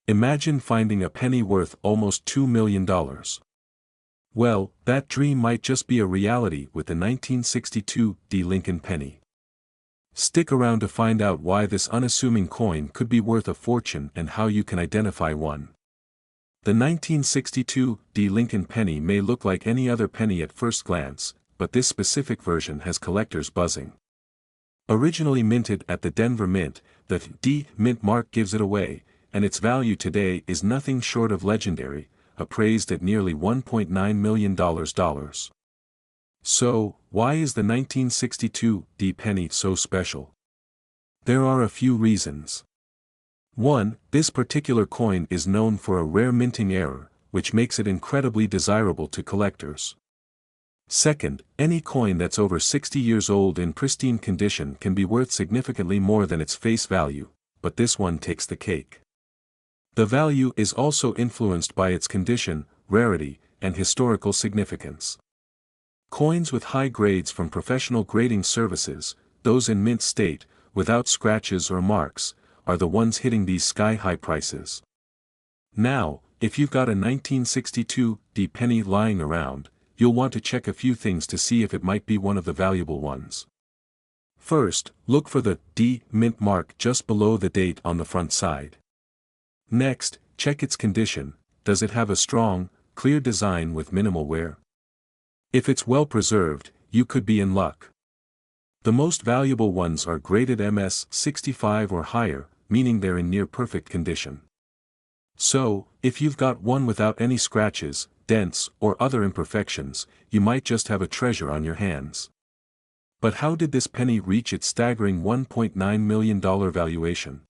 Imagine finding a penny worth almost $2 million. Well, that dream might just be a reality with the 1962 D. Lincoln penny. Stick around to find out why this unassuming coin could be worth a fortune and how you can identify one. The 1962 D. Lincoln penny may look like any other penny at first glance, but this specific version has collectors buzzing. Originally minted at the Denver Mint, the D. Mint mark gives it away, and its value today is nothing short of legendary, appraised at nearly $1.9 million. So, why is the 1962 D penny so special? There are a few reasons. 1. This particular coin is known for a rare minting error, which makes it incredibly desirable to collectors. Second, any coin that's over 60 years old in pristine condition can be worth significantly more than its face value, but this one takes the cake. The value is also influenced by its condition, rarity, and historical significance. Coins with high grades from professional grading services, those in mint state, without scratches or marks, are the ones hitting these sky-high prices. Now, if you've got a 1962 D penny lying around, you'll want to check a few things to see if it might be one of the valuable ones. First, look for the D mint mark just below the date on the front side. Next, check its condition. Does it have a strong, clear design with minimal wear? If it's well preserved, you could be in luck. The most valuable ones are graded MS 65 or higher, meaning they're in near perfect condition. So, if you've got one without any scratches, dents, or other imperfections, you might just have a treasure on your hands. But how did this penny reach its staggering $1.9 million valuation?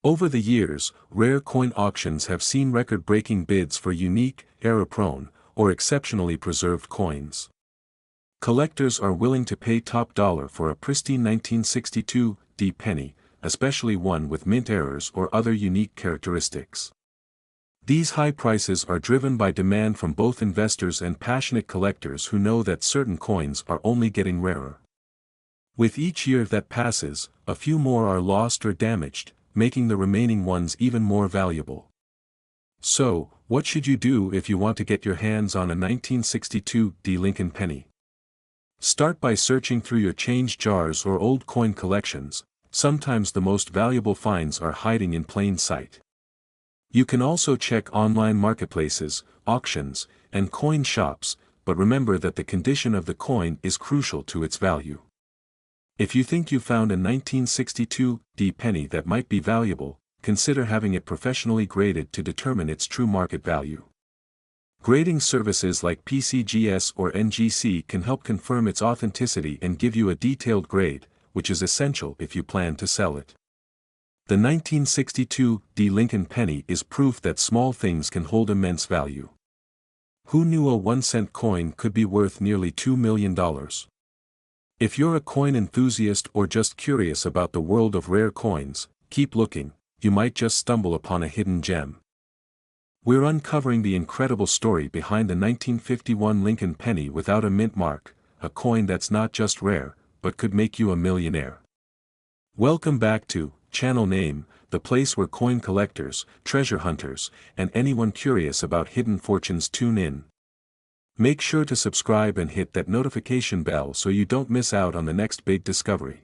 Over the years, rare coin auctions have seen record-breaking bids for unique, error-prone, or exceptionally preserved coins. Collectors are willing to pay top dollar for a pristine 1962 D penny, especially one with mint errors or other unique characteristics. These high prices are driven by demand from both investors and passionate collectors who know that certain coins are only getting rarer. With each year that passes, a few more are lost or damaged, making the remaining ones even more valuable. So, what should you do if you want to get your hands on a 1962 D. Lincoln penny? Start by searching through your change jars or old coin collections. Sometimes the most valuable finds are hiding in plain sight. You can also check online marketplaces, auctions, and coin shops, but remember that the condition of the coin is crucial to its value. If you think you found a 1962 D penny that might be valuable, consider having it professionally graded to determine its true market value. Grading services like PCGS or NGC can help confirm its authenticity and give you a detailed grade, which is essential if you plan to sell it. The 1962 D. Lincoln penny is proof that small things can hold immense value. Who knew a 1-cent coin could be worth nearly $2 million? If you're a coin enthusiast or just curious about the world of rare coins, keep looking, you might just stumble upon a hidden gem. We're uncovering the incredible story behind the 1951 Lincoln penny without a mint mark, a coin that's not just rare, but could make you a millionaire. Welcome back to Channel Name, the place where coin collectors, treasure hunters, and anyone curious about hidden fortunes tune in. Make sure to subscribe and hit that notification bell so you don't miss out on the next big discovery.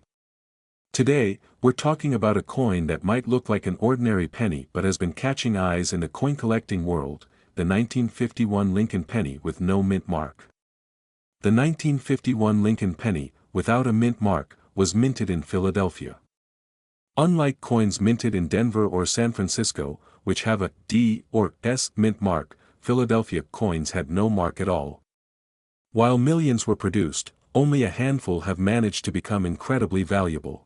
Today, we're talking about a coin that might look like an ordinary penny but has been catching eyes in the coin collecting world, the 1951 Lincoln penny with no mint mark. The 1951 Lincoln penny, without a mint mark, was minted in Philadelphia. Unlike coins minted in Denver or San Francisco, which have a D or S mint mark, Philadelphia coins had no mark at all. While millions were produced, only a handful have managed to become incredibly valuable.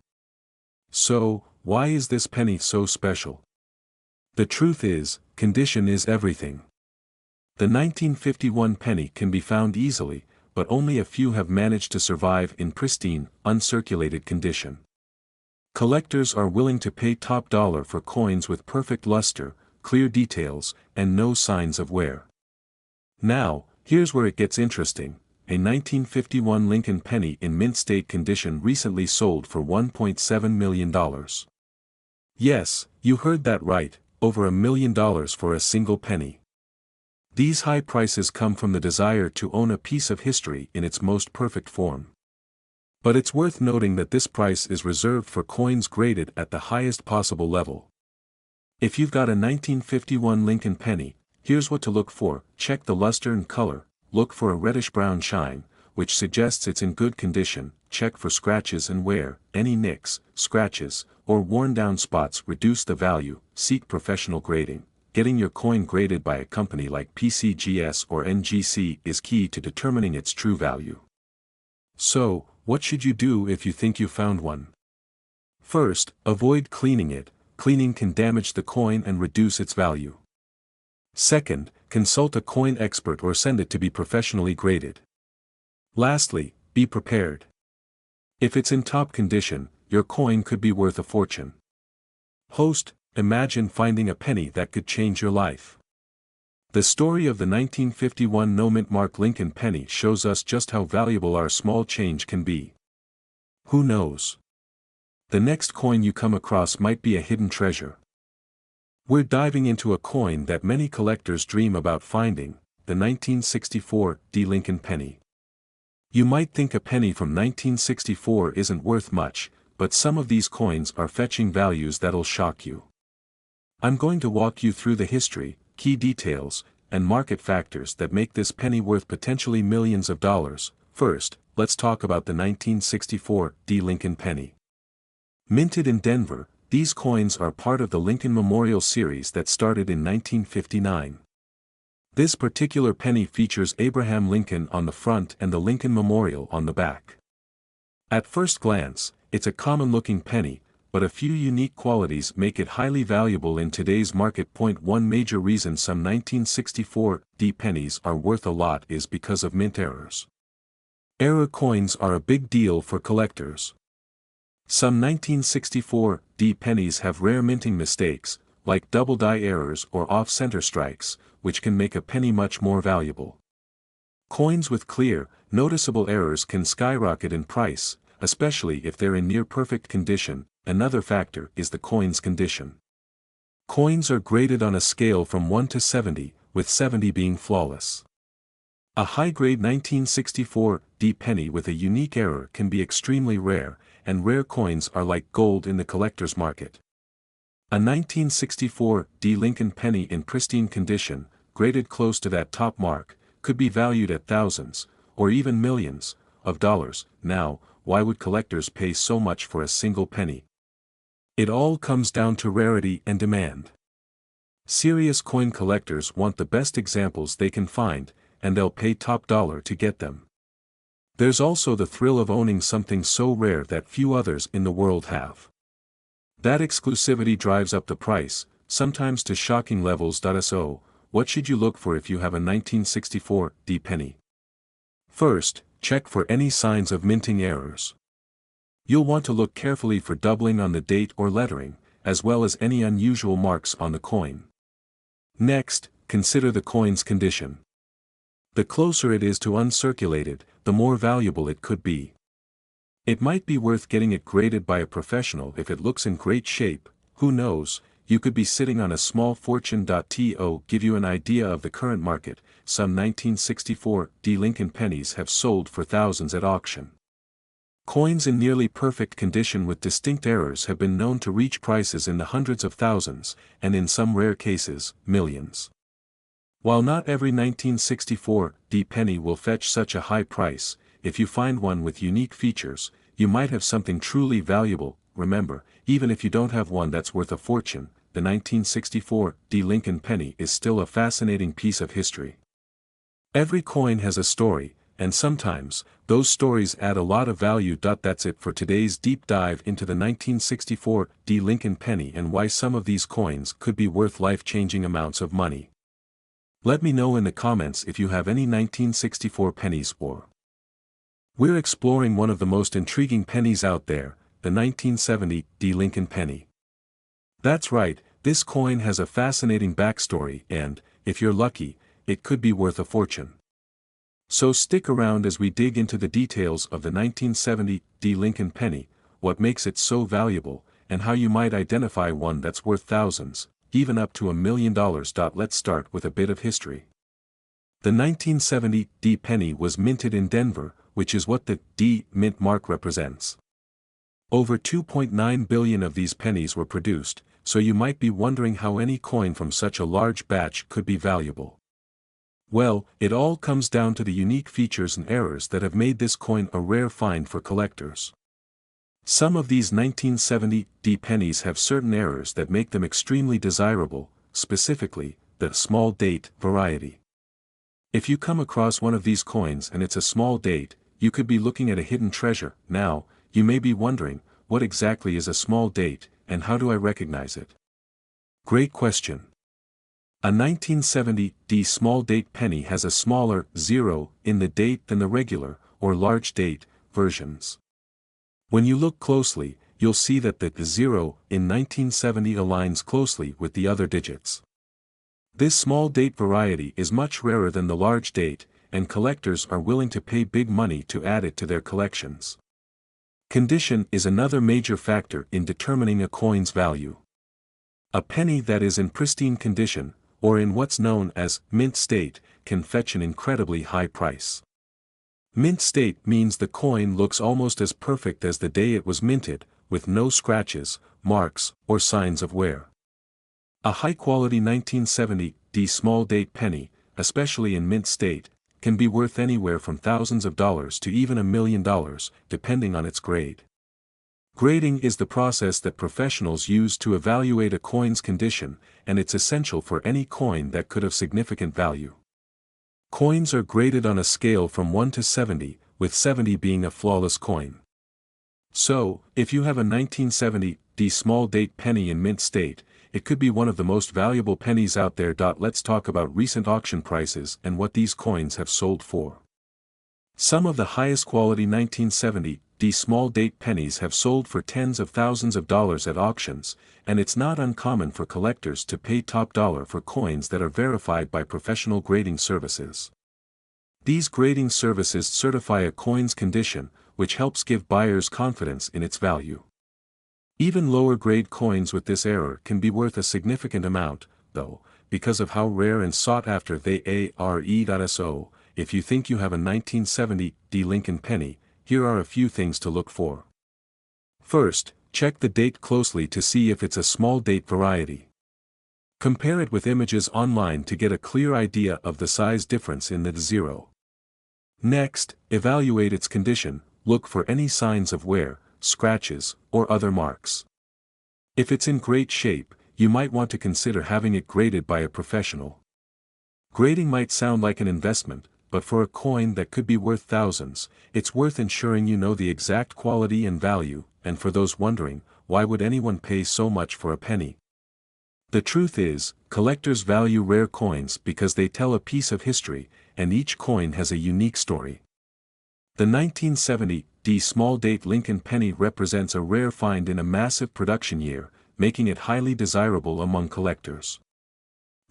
So, why is this penny so special? The truth is, condition is everything. The 1951 penny can be found easily, but only a few have managed to survive in pristine, uncirculated condition. Collectors are willing to pay top dollar for coins with perfect luster, clear details, and no signs of wear. Now, here's where it gets interesting. A 1951 Lincoln penny in mint state condition recently sold for $1.7 million. Yes, you heard that right, over $1 million for a single penny. These high prices come from the desire to own a piece of history in its most perfect form. But it's worth noting that this price is reserved for coins graded at the highest possible level. If you've got a 1951 Lincoln penny, here's what to look for: check the luster and color, look for a reddish-brown shine, which suggests it's in good condition, check for scratches and wear. Any nicks, scratches, or worn-down spots reduce the value. Seek professional grading. Getting your coin graded by a company like PCGS or NGC is key to determining its true value. So, what should you do if you think you found one? First, avoid cleaning it. Cleaning can damage the coin and reduce its value. Second, consult a coin expert or send it to be professionally graded. Lastly, be prepared. If it's in top condition, your coin could be worth a fortune. Host, imagine finding a penny that could change your life. The story of the 1951 no-mint mark Lincoln penny shows us just how valuable our small change can be. Who knows? The next coin you come across might be a hidden treasure. We're diving into a coin that many collectors dream about finding, the 1964 Lincoln penny. You might think a penny from 1964 isn't worth much, but some of these coins are fetching values that'll shock you. I'm going to walk you through the history, key details, and market factors that make this penny worth potentially millions of dollars. First, let's talk about the 1964 Lincoln penny. Minted in Denver, these coins are part of the Lincoln Memorial series that started in 1959. This particular penny features Abraham Lincoln on the front and the Lincoln Memorial on the back. At first glance, it's a common-looking penny, but a few unique qualities make it highly valuable in today's market. One major reason some 1964 pennies are worth a lot is because of mint errors. Error coins are a big deal for collectors. Some 1964 pennies have rare minting mistakes, like double die errors or off-center strikes, which can make a penny much more valuable. Coins with clear, noticeable errors can skyrocket in price, especially if they're in near-perfect condition. Another factor is the coin's condition. Coins are graded on a scale from 1 to 70, with 70 being flawless. A high-grade 1964 penny with a unique error can be extremely rare, and rare coins are like gold in the collector's market. A 1964 Lincoln penny in pristine condition, graded close to that top mark, could be valued at thousands, or even millions, of dollars. Now, why would collectors pay so much for a single penny? It all comes down to rarity and demand. Serious coin collectors want the best examples they can find, and they'll pay top dollar to get them. There's also the thrill of owning something so rare that few others in the world have. That exclusivity drives up the price, sometimes to shocking levels. So, what should you look for if you have a 1964 penny? First, check for any signs of minting errors. You'll want to look carefully for doubling on the date or lettering, as well as any unusual marks on the coin. Next, consider the coin's condition. The closer it is to uncirculated, the more valuable it could be. It might be worth getting it graded by a professional if it looks in great shape. Who knows, you could be sitting on a small fortune. To give you an idea of the current market, some 1964 Lincoln pennies have sold for thousands at auction. Coins in nearly perfect condition with distinct errors have been known to reach prices in the hundreds of thousands, and in some rare cases, millions. While not every 1964 penny will fetch such a high price, if you find one with unique features, you might have something truly valuable. Remember, even if you don't have one that's worth a fortune, the 1964 Lincoln penny is still a fascinating piece of history. Every coin has a story, and sometimes, those stories add a lot of value. That's it for today's deep dive into the 1964 Lincoln penny and why some of these coins could be worth life-changing amounts of money. Let me know in the comments if you have any 1964 pennies or. We're exploring one of the most intriguing pennies out there, the 1970 Lincoln penny. That's right, this coin has a fascinating backstory and, if you're lucky, it could be worth a fortune. So stick around as we dig into the details of the 1970 Lincoln penny, what makes it so valuable, and how you might identify one that's worth thousands. even up to $1 million. Let's start with a bit of history. The 1970 D penny was minted in Denver, which is what the D mint mark represents. Over 2.9 billion of these pennies were produced, so you might be wondering how any coin from such a large batch could be valuable. Well, it all comes down to the unique features and errors that have made this coin a rare find for collectors. Some of these 1970 D pennies have certain errors that make them extremely desirable, specifically, the small date variety. If you come across one of these coins and it's a small date, you could be looking at a hidden treasure. Now, you may be wondering, what exactly is a small date, and how do I recognize it? Great question. A 1970 D small date penny has a smaller 0 in the date than the regular, or large date, versions. When you look closely, you'll see that the 0 in 1970 aligns closely with the other digits. This small date variety is much rarer than the large date, and collectors are willing to pay big money to add it to their collections. Condition is another major factor in determining a coin's value. A penny that is in pristine condition, or in what's known as mint state, can fetch an incredibly high price. Mint state means the coin looks almost as perfect as the day it was minted, with no scratches, marks, or signs of wear. A high-quality 1970 D small date penny, especially in mint state, can be worth anywhere from thousands of dollars to even $1 million, depending on its grade. Grading is the process that professionals use to evaluate a coin's condition, and it's essential for any coin that could have significant value. Coins are graded on a scale from 1 to 70, with 70 being a flawless coin. So, if you have a 1970 D small date penny in mint state, it could be one of the most valuable pennies out there. Let's talk about recent auction prices and what these coins have sold for. Some of the highest quality 1970 D small date pennies have sold for tens of thousands of dollars at auctions, and it's not uncommon for collectors to pay top dollar for coins that are verified by professional grading services. These grading services certify a coin's condition, which helps give buyers confidence in its value. Even lower-grade coins with this error can be worth a significant amount, though, because of how rare and sought-after they are. So, if you think you have a 1970 D Lincoln penny, here are a few things to look for. First, check the date closely to see if it's a small date variety. Compare it with images online to get a clear idea of the size difference in the 0. Next, evaluate its condition, look for any signs of wear, scratches, or other marks. If it's in great shape, you might want to consider having it graded by a professional. Grading might sound like an investment, but for a coin that could be worth thousands, it's worth ensuring you know the exact quality and value. And for those wondering, why would anyone pay so much for a penny? The truth is, collectors value rare coins because they tell a piece of history, and each coin has a unique story. The 1970 D small date Lincoln penny represents a rare find in a massive production year, making it highly desirable among collectors.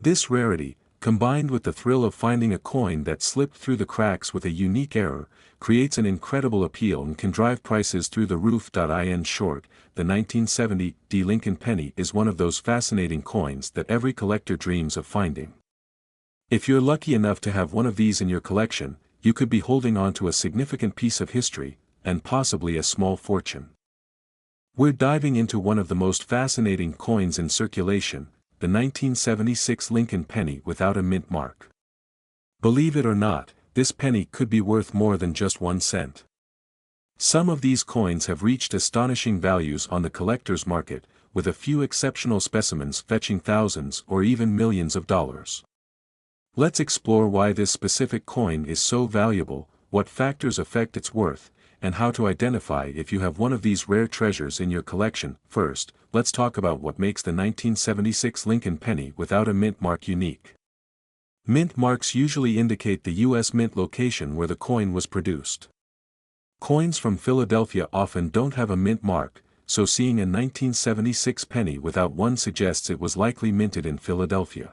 This rarity, combined with the thrill of finding a coin that slipped through the cracks with a unique error, creates an incredible appeal and can drive prices through the roof. In short, the 1970 D Lincoln penny is one of those fascinating coins that every collector dreams of finding. If you're lucky enough to have one of these in your collection, you could be holding on to a significant piece of history, and possibly a small fortune. We're diving into one of the most fascinating coins in circulation, the 1976 Lincoln penny without a mint mark. Believe it or not, this penny could be worth more than just 1 cent. Some of these coins have reached astonishing values on the collector's market, with a few exceptional specimens fetching thousands or even millions of dollars. Let's explore why this specific coin is so valuable, what factors affect its worth, and how to identify if you have one of these rare treasures in your collection. First, let's talk about what makes the 1976 Lincoln penny without a mint mark unique. Mint marks usually indicate the U.S. mint location where the coin was produced. Coins from Philadelphia often don't have a mint mark, so seeing a 1976 penny without one suggests it was likely minted in Philadelphia.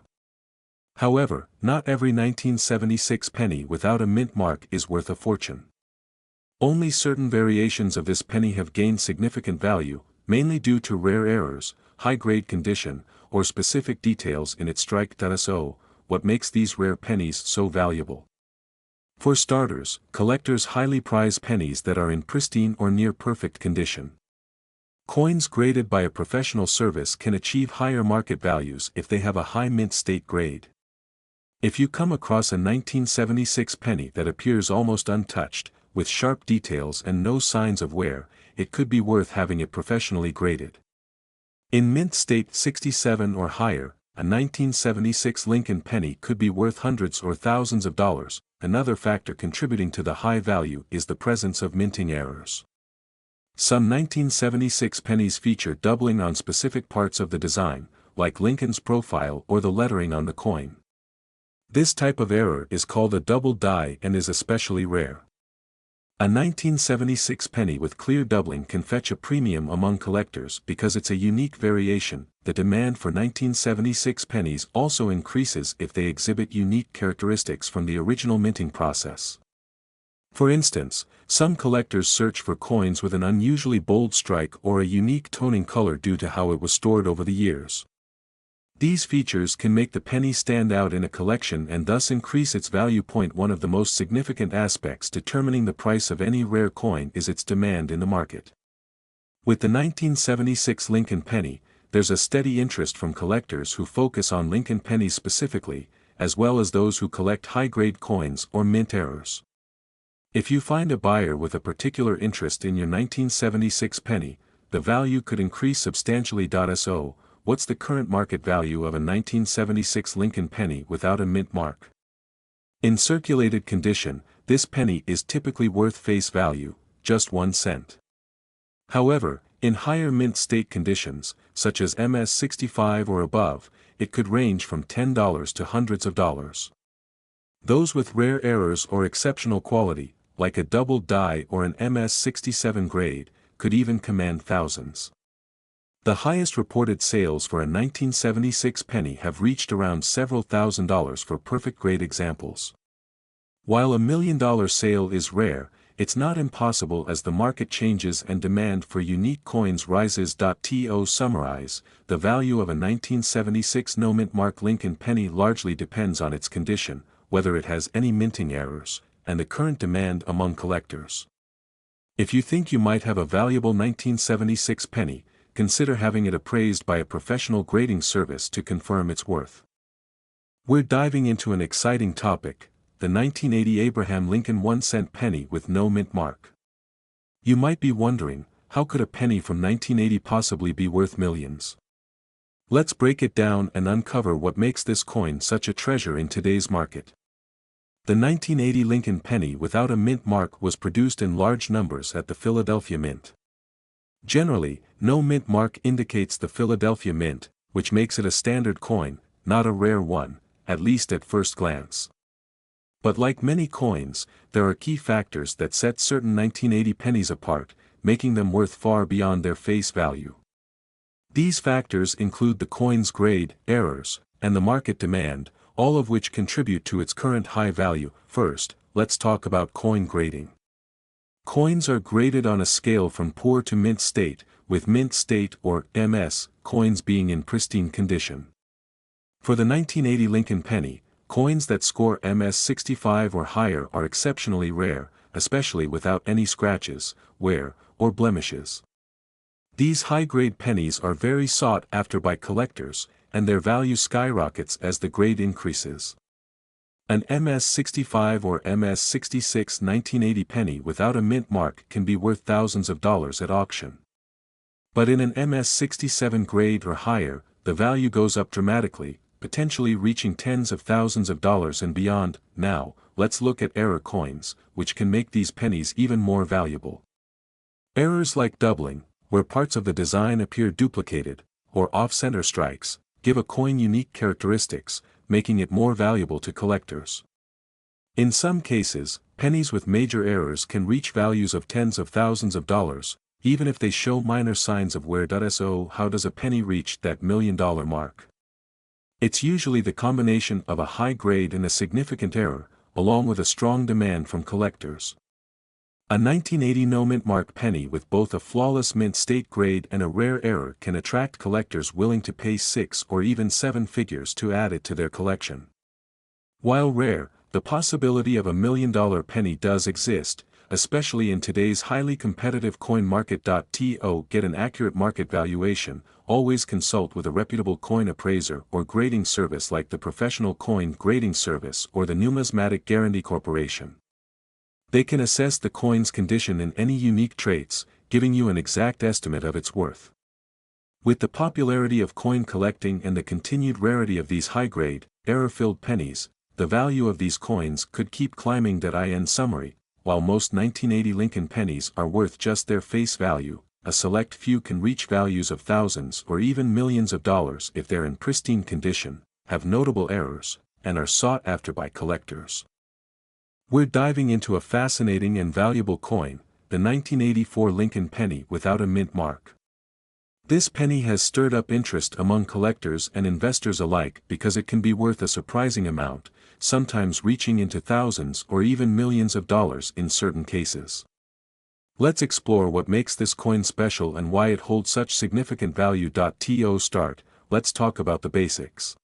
However, not every 1976 penny without a mint mark is worth a fortune. Only certain variations of this penny have gained significant value, mainly due to rare errors, high-grade condition, or specific details in its strike.so, what makes these rare pennies so valuable. For starters, collectors highly prize pennies that are in pristine or near perfect condition. Coins graded by a professional service can achieve higher market values if they have a high mint state grade. If you come across a 1976 penny that appears almost untouched, with sharp details and no signs of wear, it could be worth having it professionally graded. In mint state 67 or higher, a 1976 Lincoln penny could be worth hundreds or thousands of dollars. Another factor contributing to the high value is the presence of minting errors. Some 1976 pennies feature doubling on specific parts of the design, like Lincoln's profile or the lettering on the coin. This type of error is called a double die and is especially rare. A 1976 penny with clear doubling can fetch a premium among collectors because it's a unique variation. The demand for 1976 pennies also increases if they exhibit unique characteristics from the original minting process. For instance, some collectors search for coins with an unusually bold strike or a unique toning color due to how it was stored over the years. These features can make the penny stand out in a collection and thus increase its value. One of the most significant aspects determining the price of any rare coin is its demand in the market. With the 1976 Lincoln penny, there's a steady interest from collectors who focus on Lincoln pennies specifically, as well as those who collect high-grade coins or mint errors. If you find a buyer with a particular interest in your 1976 penny, the value could increase substantially. So, what's the current market value of a 1976 Lincoln penny without a mint mark? In circulated condition, this penny is typically worth face value, just 1 cent. However, in higher mint state conditions, such as MS-65 or above, it could range from $10 to hundreds of dollars. Those with rare errors or exceptional quality, like a double die or an MS-67 grade, could even command thousands. The highest reported sales for a 1976 penny have reached around several $1,000s for perfect grade examples. While a $1 million sale is rare, it's not impossible as the market changes and demand for unique coins rises. To summarize, the value of a 1976 no-mint mark Lincoln penny largely depends on its condition, whether it has any minting errors, and the current demand among collectors. If you think you might have a valuable 1976 penny, consider having it appraised by a professional grading service to confirm its worth. We're diving into an exciting topic, the 1980 Abraham Lincoln 1-cent penny with no mint mark. You might be wondering, how could a penny from 1980 possibly be worth millions? Let's break it down and uncover what makes this coin such a treasure in today's market. The 1980 Lincoln penny without a mint mark was produced in large numbers at the Philadelphia Mint. Generally, no mint mark indicates the Philadelphia Mint, which makes it a standard coin, not a rare one, at least at first glance. But like many coins, there are key factors that set certain 1980 pennies apart, making them worth far beyond their face value. These factors include the coin's grade, errors, and the market demand, all of which contribute to its current high value. First, let's talk about coin grading. Coins are graded on a scale from poor to mint state, with mint state or MS coins being in pristine condition. For the 1980 Lincoln penny, coins that score MS-65 or higher are exceptionally rare, especially without any scratches, wear, or blemishes. These high-grade pennies are very sought after by collectors, and their value skyrockets as the grade increases. An MS-65 or MS-66 1980 penny without a mint mark can be worth thousands of dollars at auction. But in an MS-67 grade or higher, the value goes up dramatically, potentially reaching tens of thousands of dollars and beyond. Now, let's look at error coins, which can make these pennies even more valuable. Errors like doubling, where parts of the design appear duplicated, or off-center strikes, give a coin unique characteristics, making it more valuable to collectors. In some cases, pennies with major errors can reach values of tens of thousands of dollars, even if they show minor signs of wear. So, how does a penny reach that $1 million mark? It's usually the combination of a high grade and a significant error, along with a strong demand from collectors. A 1980 no-mint mark penny with both a flawless mint state grade and a rare error can attract collectors willing to pay 6 or even 7 figures to add it to their collection. While rare, the possibility of $1 million penny does exist, especially in today's highly competitive coin market. To get an accurate market valuation, always consult with a reputable coin appraiser or grading service like the Professional Coin Grading Service or the Numismatic Guarantee Corporation. They can assess the coin's condition and any unique traits, giving you an exact estimate of its worth. With the popularity of coin collecting and the continued rarity of these high-grade, error-filled pennies, the value of these coins could keep climbing. In summary, while most 1980 Lincoln pennies are worth just their face value, a select few can reach values of thousands or even millions of dollars if they're in pristine condition, have notable errors, and are sought after by collectors. We're diving into a fascinating and valuable coin, the 1984 Lincoln penny without a mint mark. This penny has stirred up interest among collectors and investors alike because it can be worth a surprising amount, sometimes reaching into thousands or even millions of dollars in certain cases. Let's explore what makes this coin special and why it holds such significant value. To start, let's talk about the basics.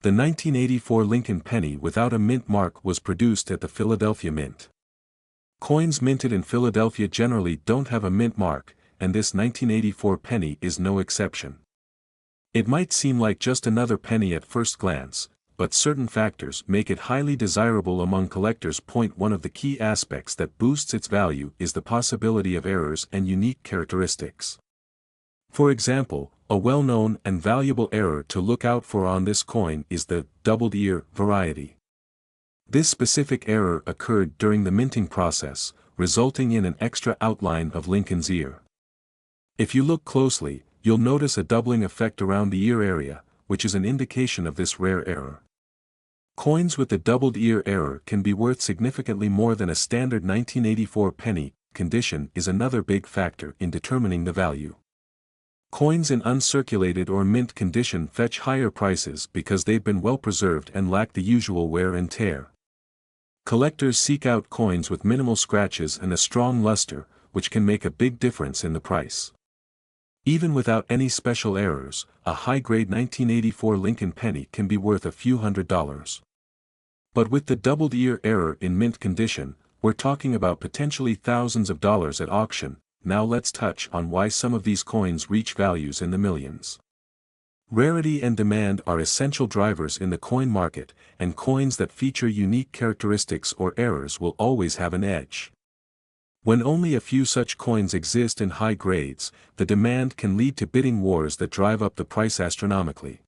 The 1984 Lincoln penny without a mint mark was produced at the Philadelphia Mint. Coins minted in Philadelphia generally don't have a mint mark, and this 1984 penny is no exception. It might seem like just another penny at first glance, but certain factors make it highly desirable among collectors. One of the key aspects that boosts its value is the possibility of errors and unique characteristics. For example, a well-known and valuable error to look out for on this coin is the doubled ear variety. This specific error occurred during the minting process, resulting in an extra outline of Lincoln's ear. If you look closely, you'll notice a doubling effect around the ear area, which is an indication of this rare error. Coins with the doubled ear error can be worth significantly more than a standard 1984 penny. Condition is another big factor in determining the value. Coins in uncirculated or mint condition fetch higher prices because they've been well preserved and lack the usual wear and tear. Collectors seek out coins with minimal scratches and a strong luster, which can make a big difference in the price. Even without any special errors, a high-grade 1984 Lincoln penny can be worth a few $100s. But with the doubled ear error in mint condition, we're talking about potentially thousands of dollars at auction. Now let's touch on why some of these coins reach values in the millions. Rarity and demand are essential drivers in the coin market, and coins that feature unique characteristics or errors will always have an edge. When only a few such coins exist in high grades, the demand can lead to bidding wars that drive up the price astronomically.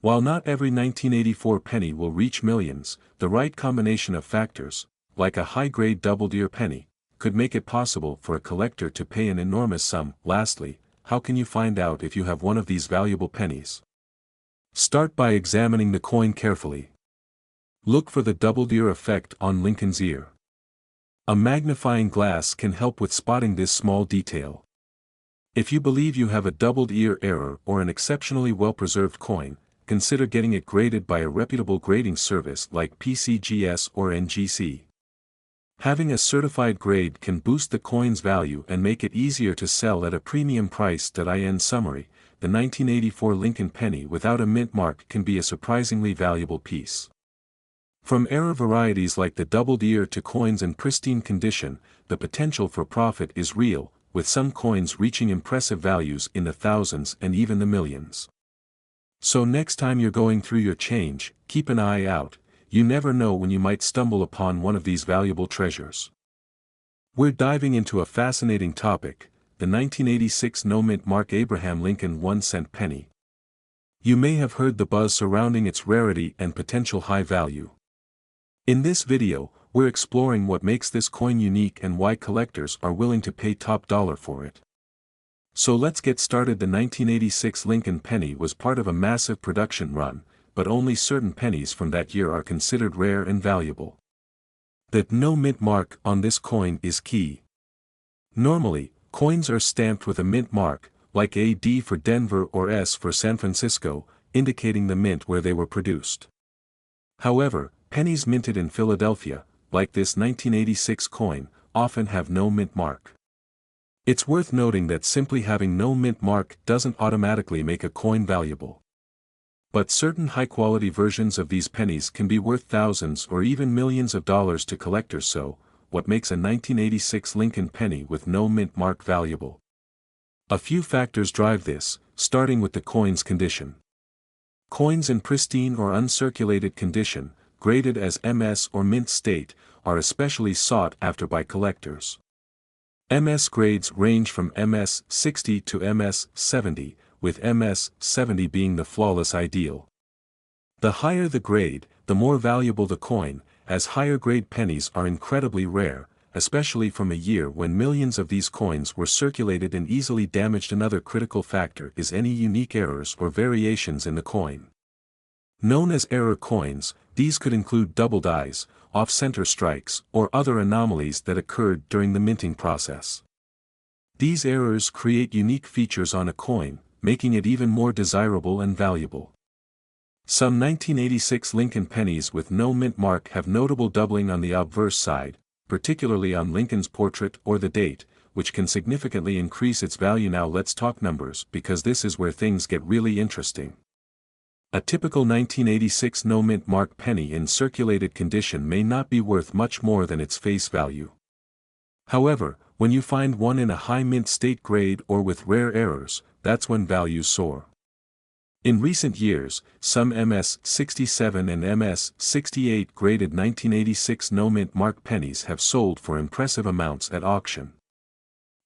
While not every 1984 penny will reach millions, the right combination of factors, like a high-grade doubled ear penny, could make it possible for a collector to pay an enormous sum. Lastly, how can you find out if you have one of these valuable pennies? Start by examining the coin carefully. Look for the doubled ear effect on Lincoln's ear. A magnifying glass can help with spotting this small detail. If you believe you have a doubled ear error or an exceptionally well-preserved coin, consider getting it graded by a reputable grading service like PCGS or NGC. Having a certified grade can boost the coin's value and make it easier to sell at a premium price. In summary, the 1984 Lincoln penny without a mint mark can be a surprisingly valuable piece. From error varieties like the doubled ear to coins in pristine condition, the potential for profit is real, with some coins reaching impressive values in the thousands and even the millions. So next time you're going through your change, keep an eye out. You never know when you might stumble upon one of these valuable treasures. We're diving into a fascinating topic, the 1986 no-mint mark Abraham Lincoln 1-cent penny. You may have heard the buzz surrounding its rarity and potential high value. In this video, we're exploring what makes this coin unique and why collectors are willing to pay top dollar for it. So let's get started. The 1986 Lincoln penny was part of a massive production run, but only certain pennies from that year are considered rare and valuable. The no mint mark on this coin is key. Normally, coins are stamped with a mint mark, like a D for Denver or S for San Francisco, indicating the mint where they were produced. However, pennies minted in Philadelphia, like this 1986 coin, often have no mint mark. It's worth noting that simply having no mint mark doesn't automatically make a coin valuable. But certain high-quality versions of these pennies can be worth thousands or even millions of dollars to collectors. So, what makes a 1986 Lincoln penny with no mint mark valuable? A few factors drive this, starting with the coin's condition. Coins in pristine or uncirculated condition, graded as MS or mint state, are especially sought after by collectors. MS grades range from MS 60 to MS 70, with MS 70 being the flawless ideal. The higher the grade, the more valuable the coin, as higher grade pennies are incredibly rare, especially from a year when millions of these coins were circulated and easily damaged. Another critical factor is any unique errors or variations in the coin. Known as error coins, these could include double dies, off-center strikes, or other anomalies that occurred during the minting process. These errors create unique features on a coin, making it even more desirable and valuable. Some 1986 Lincoln pennies with no mint mark have notable doubling on the obverse side, particularly on Lincoln's portrait or the date, which can significantly increase its value. Now let's talk numbers, because this is where things get really interesting. A typical 1986 no mint mark penny in circulated condition may not be worth much more than its face value. However, when you find one in a high mint state grade or with rare errors, that's when values soar. In recent years, some MS 67 and MS 68 graded 1986 no mint mark pennies have sold for impressive amounts at auction.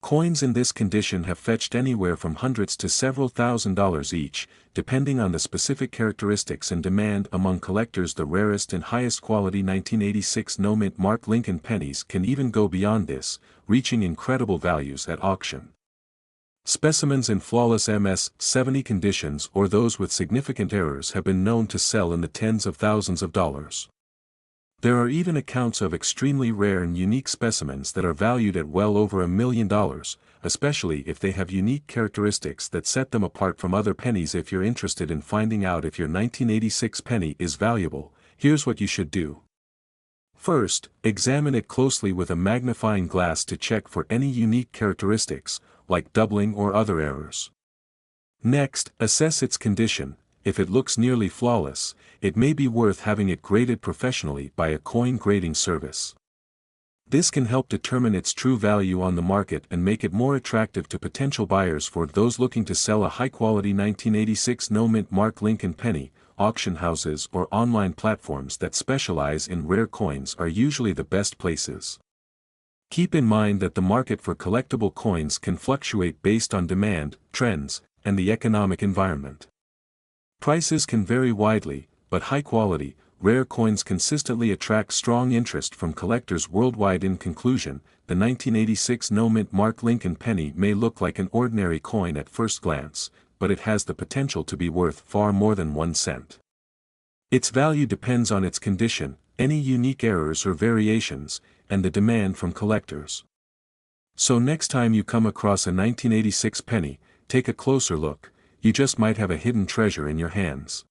Coins in this condition have fetched anywhere from hundreds to several $1,000s each, depending on the specific characteristics and demand among collectors. The rarest and highest quality 1986 no mint mark Lincoln pennies can even go beyond this, reaching incredible values at auction. Specimens in flawless MS 70 conditions or those with significant errors have been known to sell in the tens of thousands of dollars. There are even accounts of extremely rare and unique specimens that are valued at well over $1 million, especially if they have unique characteristics that set them apart from other pennies. If you're interested in finding out if your 1986 penny is valuable, here's what you should do. First, examine it closely with a magnifying glass to check for any unique characteristics, like doubling or other errors. Next, assess its condition. If it looks nearly flawless, it may be worth having it graded professionally by a coin grading service. This can help determine its true value on the market and make it more attractive to potential buyers. For those looking to sell a high-quality 1986 no mint mark Lincoln penny, auction houses or online platforms that specialize in rare coins are usually the best places. Keep in mind that the market for collectible coins can fluctuate based on demand, trends, and the economic environment. Prices can vary widely, but high-quality, rare coins consistently attract strong interest from collectors worldwide. In conclusion, the 1986 no mint mark Lincoln penny may look like an ordinary coin at first glance, but it has the potential to be worth far more than 1 cent. Its value depends on its condition, any unique errors or variations, and the demand from collectors. So next time you come across a 1986 penny, take a closer look. You just might have a hidden treasure in your hands.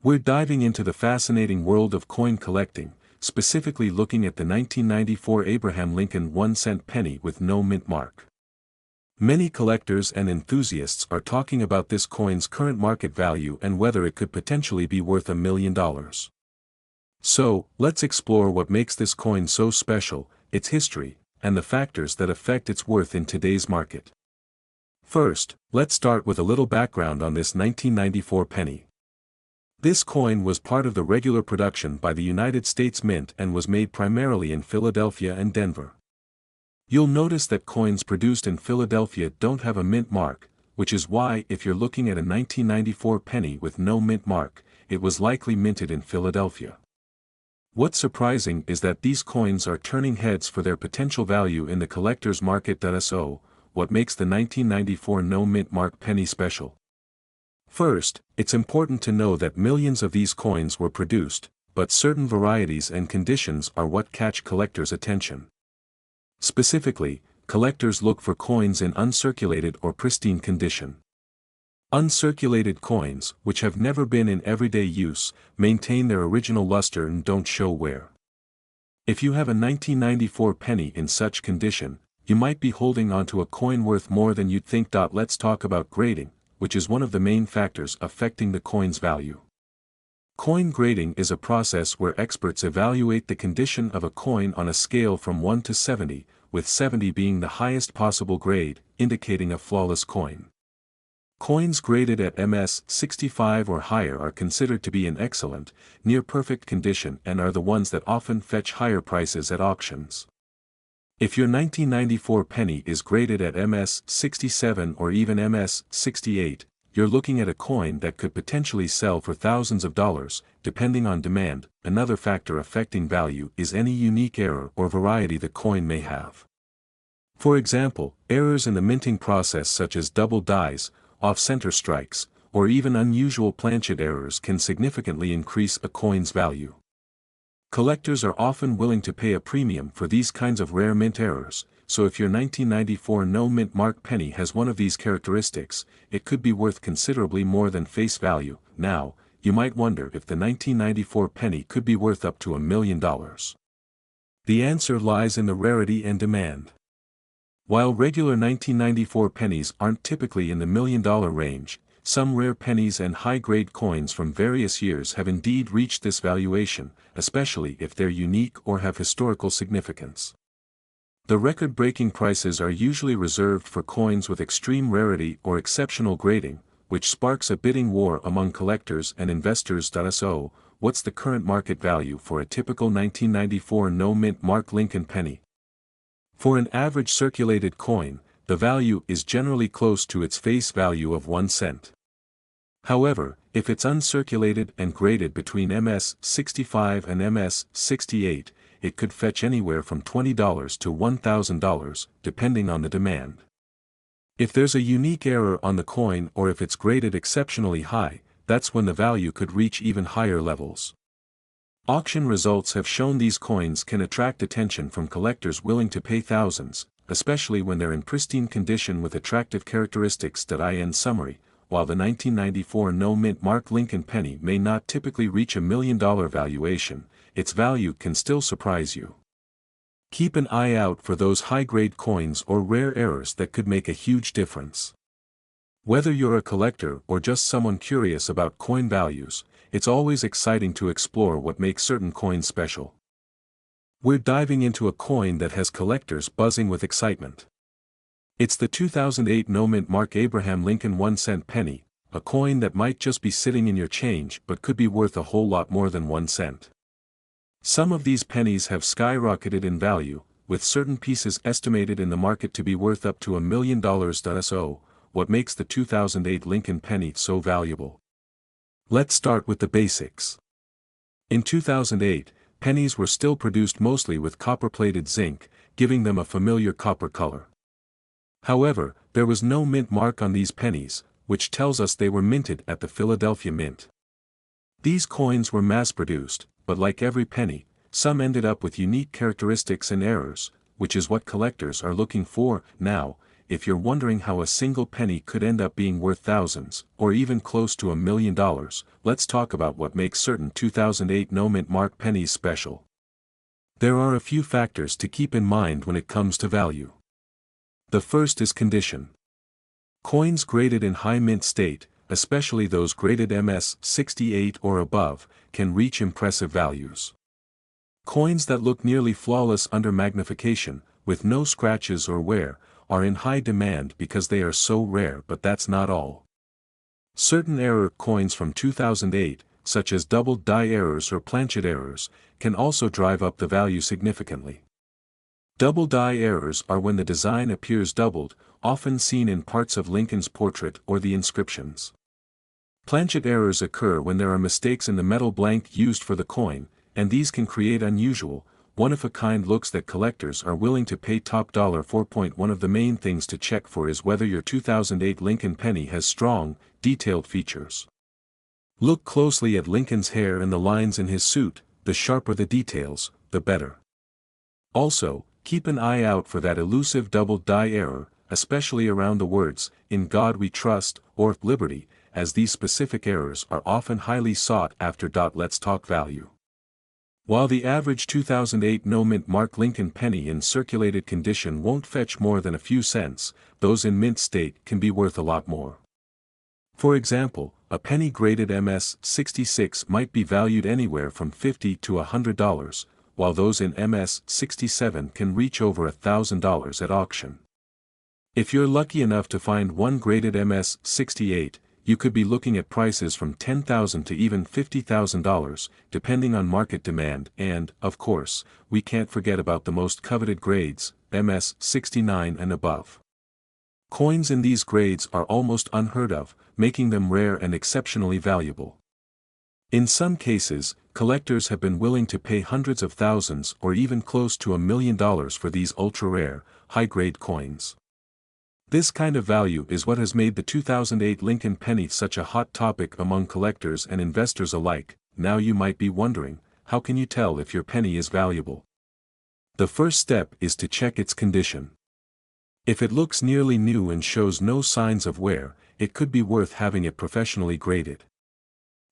We're diving into the fascinating world of coin collecting, specifically looking at the 1994 Abraham Lincoln 1-cent penny with no mint mark. Many collectors and enthusiasts are talking about this coin's current market value and whether it could potentially be worth $1 million. So, let's explore what makes this coin so special, its history, and the factors that affect its worth in today's market. First, let's start with a little background on this 1994 penny. This coin was part of the regular production by the United States Mint and was made primarily in Philadelphia and Denver. You'll notice that coins produced in Philadelphia don't have a mint mark, which is why if you're looking at a 1994 penny with no mint mark, it was likely minted in Philadelphia. What's surprising is that these coins are turning heads for their potential value in the collector's market. So, what makes the 1994 no mint mark penny special? First, it's important to know that millions of these coins were produced, but certain varieties and conditions are what catch collectors' attention. Specifically, collectors look for coins in uncirculated or pristine condition. Uncirculated coins, which have never been in everyday use, maintain their original luster and don't show wear. If you have a 1994 penny in such condition, you might be holding onto a coin worth more than you'd think. Let's talk about grading, which is one of the main factors affecting the coin's value. Coin grading is a process where experts evaluate the condition of a coin on a scale from 1 to 70, with 70 being the highest possible grade, indicating a flawless coin. Coins graded at MS 65 or higher are considered to be in excellent, near-perfect condition and are the ones that often fetch higher prices at auctions. If your 1994 penny is graded at MS 67 or even MS 68, you're looking at a coin that could potentially sell for thousands of dollars, depending on demand. Another factor affecting value is any unique error or variety the coin may have. For example, errors in the minting process such as double dies, off-center strikes, or even unusual planchet errors can significantly increase a coin's value. Collectors are often willing to pay a premium for these kinds of rare mint errors, so if your 1994 no-mint mark penny has one of these characteristics, it could be worth considerably more than face value. Now, you might wonder if the 1994 penny could be worth up to $1 million. The answer lies in the rarity and demand. While regular 1994 pennies aren't typically in the $1 million range, some rare pennies and high-grade coins from various years have indeed reached this valuation, especially if they're unique or have historical significance. The record-breaking prices are usually reserved for coins with extreme rarity or exceptional grading, which sparks a bidding war among collectors and investors. So, what's the current market value for a typical 1994 no-mint mark Lincoln penny? For an average circulated coin, the value is generally close to its face value of 1 cent. However, if it's uncirculated and graded between MS 65 and MS 68, it could fetch anywhere from $20 to $1,000, depending on the demand. If there's a unique error on the coin or if it's graded exceptionally high, that's when the value could reach even higher levels. Auction results have shown these coins can attract attention from collectors willing to pay thousands, especially when they're in pristine condition with attractive characteristics. In summary, while the 1994 no-mint mark Lincoln penny may not typically reach $1 million valuation, its value can still surprise you. Keep an eye out for those high-grade coins or rare errors that could make a huge difference. Whether you're a collector or just someone curious about coin values, it's always exciting to explore what makes certain coins special. We're diving into a coin that has collectors buzzing with excitement. It's the 2008 no-mint mark Abraham Lincoln 1-cent penny, a coin that might just be sitting in your change but could be worth a whole lot more than 1 cent. Some of these pennies have skyrocketed in value, with certain pieces estimated in the market to be worth up to $1 million. So, what makes the 2008 Lincoln penny so valuable? Let's start with the basics. In 2008, pennies were still produced mostly with copper-plated zinc, giving them a familiar copper color. However, there was no mint mark on these pennies, which tells us they were minted at the Philadelphia Mint. These coins were mass-produced, but like every penny, some ended up with unique characteristics and errors, which is what collectors are looking for. Now, if you're wondering how a single penny could end up being worth thousands, or even close to $1 million, let's talk about what makes certain 2008 no-mint mark pennies special. There are a few factors to keep in mind when it comes to value. The first is condition. Coins graded in high mint state, especially those graded MS 68 or above, can reach impressive values. Coins that look nearly flawless under magnification, with no scratches or wear, are in high demand because they are so rare. But that's not all. Certain error coins from 2008, such as double die errors or planchet errors, can also drive up the value significantly. Double die errors are when the design appears doubled, often seen in parts of Lincoln's portrait or the inscriptions. Planchet errors occur when there are mistakes in the metal blank used for the coin, and these can create unusual, one-of-a-kind looks that collectors are willing to pay top dollar for. One of the main things to check for is whether your 2008 Lincoln penny has strong, detailed features. Look closely at Lincoln's hair and the lines in his suit. The sharper the details, the better. Also, keep an eye out for that elusive double die error, especially around the words, "In God We Trust," or "Liberty," as these specific errors are often highly sought after. Let's talk value. While the average 2008 no-mint mark Lincoln penny in circulated condition won't fetch more than a few cents, those in mint state can be worth a lot more. For example, a penny graded MS-66 might be valued anywhere from $50 to $100, while those in MS-67 can reach over $1,000 at auction. If you're lucky enough to find one graded MS-68, you could be looking at prices from $10,000 to even $50,000, depending on market demand and, of course, we can't forget about the most coveted grades, MS-69 and above. Coins in these grades are almost unheard of, making them rare and exceptionally valuable. In some cases, collectors have been willing to pay hundreds of thousands or even close to $1 million for these ultra-rare, high-grade coins. This kind of value is what has made the 2008 Lincoln penny such a hot topic among collectors and investors alike. Now you might be wondering, how can you tell if your penny is valuable? The first step is to check its condition. If it looks nearly new and shows no signs of wear, it could be worth having it professionally graded.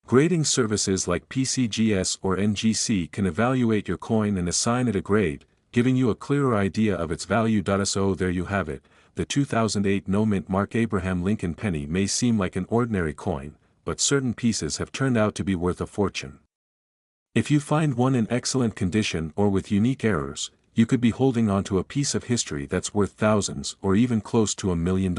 Grading services like PCGS or NGC can evaluate your coin and assign it a grade, giving you a clearer idea of its value. So there you have it. The 2008 no-mint mark Abraham Lincoln penny may seem like an ordinary coin, but certain pieces have turned out to be worth a fortune. If you find one in excellent condition or with unique errors, you could be holding onto a piece of history that's worth thousands or even close to $1 million.